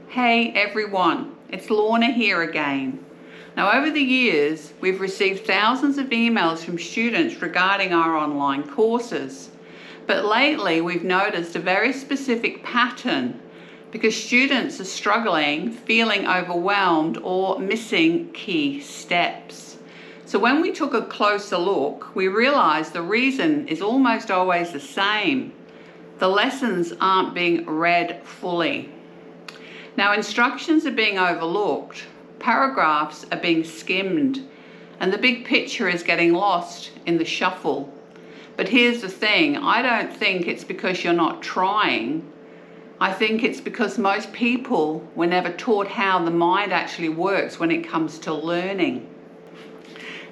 Hey everyone, it's Lorna here again. Now over the years, we've received thousands of emails from students regarding our online courses. But lately we've noticed a very specific pattern because students are struggling, feeling overwhelmed or missing key steps. So when we took a closer look, we realized the reason is almost always the same. The lessons aren't being read fully. Now, instructions are being overlooked, paragraphs are being skimmed, and the big picture is getting lost in the shuffle. But here's the thing, I don't think it's because you're not trying. I think it's because most people were never taught how the mind actually works when it comes to learning.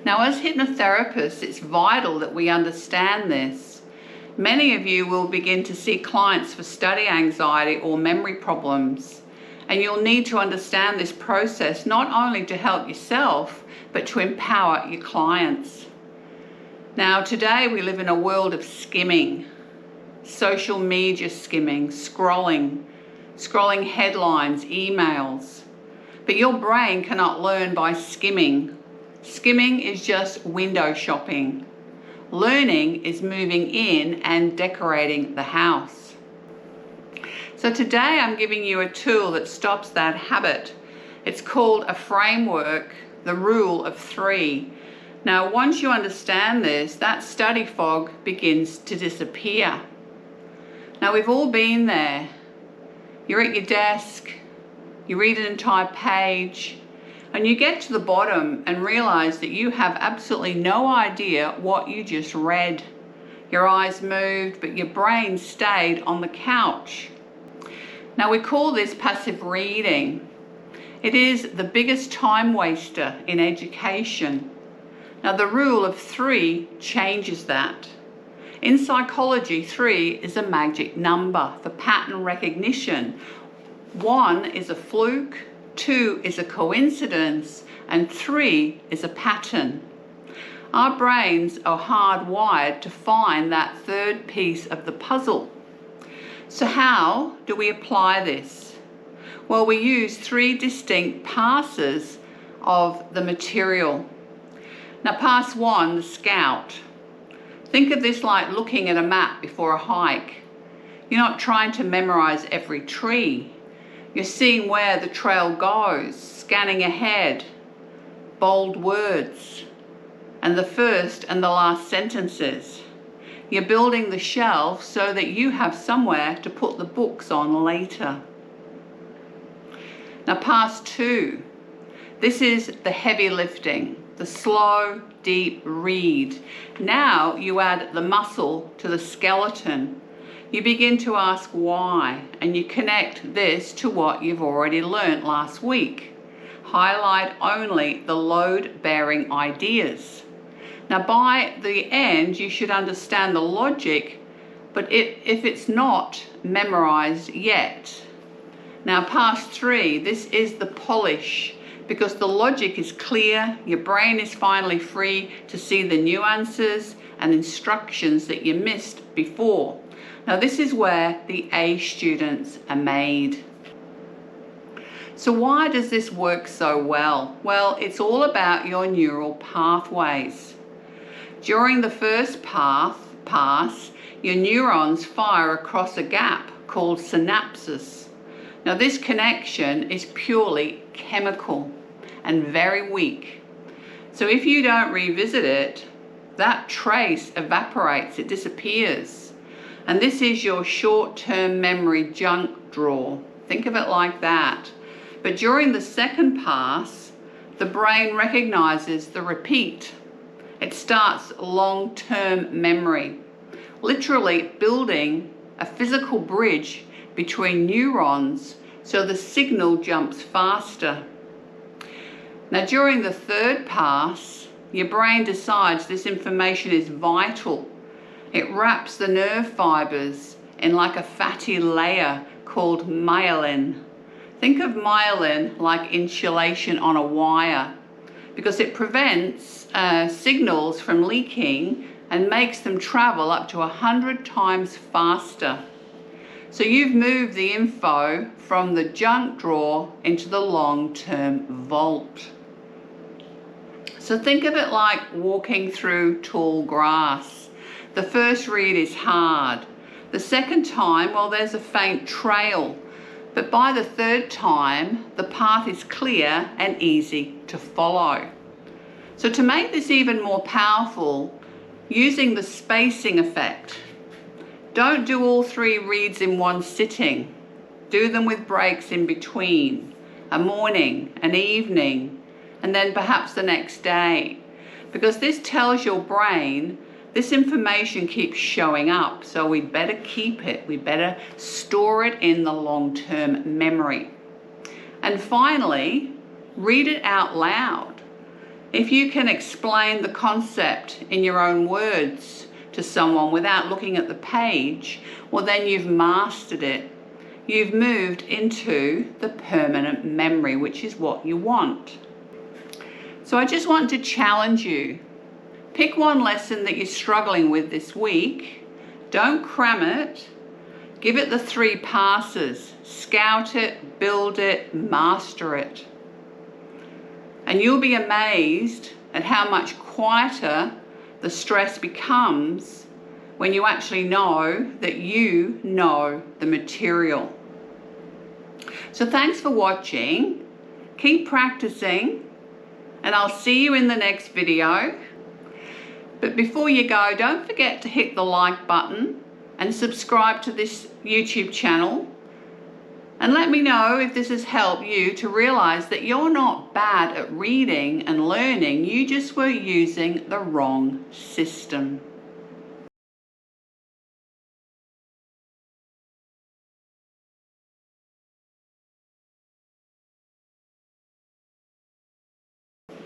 Now, as hypnotherapists, it's vital that we understand this. Many of you will begin to see clients for study anxiety or memory problems. And you'll need to understand this process not only to help yourself, but to empower your clients. Now, today we live in a world of skimming, social media skimming, scrolling headlines, emails. But your brain cannot learn by skimming. Skimming is just window shopping. Learning is moving in and decorating the house. So today I'm giving you a tool that stops that habit. It's called a framework, the rule of 3. Now, once you understand this, that study fog begins to disappear. Now, we've all been there. You're at your desk, you read an entire page, and you get to the bottom and realize that you have absolutely no idea what you just read. Your eyes moved, but your brain stayed on the couch. Now, we call this passive reading. It is the biggest time waster in education. Now, the rule of 3 changes that. In psychology, 3 is a magic number for pattern recognition. 1 is a fluke, 2 is a coincidence, and 3 is a pattern. Our brains are hardwired to find that third piece of the puzzle. So how do we apply this? Well, we use 3 distinct passes of the material. Now, pass 1, the scout. Think of this like looking at a map before a hike. You're not trying to memorize every tree. You're seeing where the trail goes, scanning ahead, bold words, and the first and the last sentences. You're building the shelf so that you have somewhere to put the books on later. Now, pass 2. This is the heavy lifting, the slow, deep read. Now you add the muscle to the skeleton. You begin to ask why, and you connect this to what you've already learnt last week. Highlight only the load-bearing ideas. Now, by the end, you should understand the logic, but if it's not memorized yet. Now, pass 3, this is the polish, because the logic is clear, your brain is finally free to see the nuances and instructions that you missed before. Now, this is where the A students are made. So why does this work so well? Well, it's all about your neural pathways. During the first pass, your neurons fire across a gap called synapses. Now, this connection is purely chemical and very weak. So if you don't revisit it, that trace evaporates, it disappears. And this is your short-term memory junk drawer. Think of it like that. But during the second pass, the brain recognizes the repeat. It starts long-term memory, literally building a physical bridge between neurons so the signal jumps faster. Now, during the third pass, your brain decides this information is vital. It wraps the nerve fibers in like a fatty layer called myelin. Think of myelin like insulation on a wire, because it prevents signals from leaking and makes them travel up to 100 times faster. So you've moved the info from the junk drawer into the long-term vault. So think of it like walking through tall grass. The first read is hard. The second time, well, there's a faint trail. But by the third time, the path is clear and easy to follow. So to make this even more powerful, using the spacing effect, don't do all 3 reads in one sitting. Do them with breaks in between, a morning, an evening, and then perhaps the next day. Because this tells your brain this information keeps showing up, so we'd better keep it. We'd better store it in the long-term memory. And finally, read it out loud. If you can explain the concept in your own words to someone without looking at the page, well, then you've mastered it. You've moved into the permanent memory, which is what you want. So I just want to challenge you. Pick one lesson that you're struggling with this week. Don't cram it. Give it the 3 passes. Scout it, build it, master it. And you'll be amazed at how much quieter the stress becomes when you actually know that you know the material. So thanks for watching. Keep practicing, and I'll see you in the next video. But before you go, don't forget to hit the like button and subscribe to this YouTube channel. And let me know if this has helped you to realize that you're not bad at reading and learning. You just were using the wrong system.